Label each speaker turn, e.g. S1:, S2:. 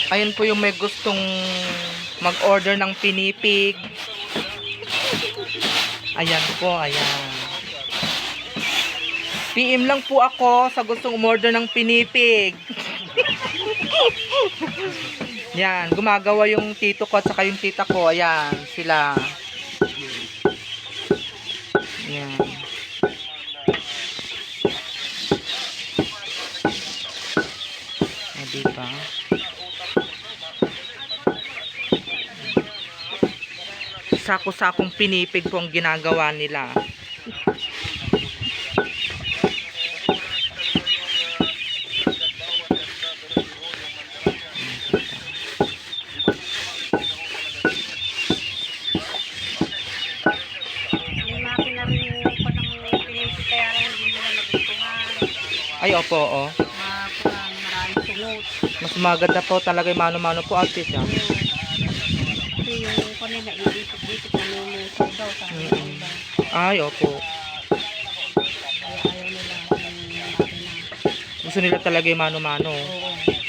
S1: Ayun po yung may gustong mag-order ng pinipig. Ayan po, ayan. PM lang po ako sa gustong umorder ng pinipig. Yan, gumagawa yung tito ko at saka yung tita ko. Ayan, sila. Yan. Diba? Sako-sakong pinipig po ang ginagawa nila. Ay, opo, oh.
S2: Maraming sungot.
S1: Mas maganda po talaga yung mano-mano po at siya.
S2: Kasi yung kanina, iisip-isip na lulusaw daw.
S1: Ay, opo.
S2: Kaya ayaw nila.
S1: Gusto nila talaga yung mano-mano.
S2: Oo.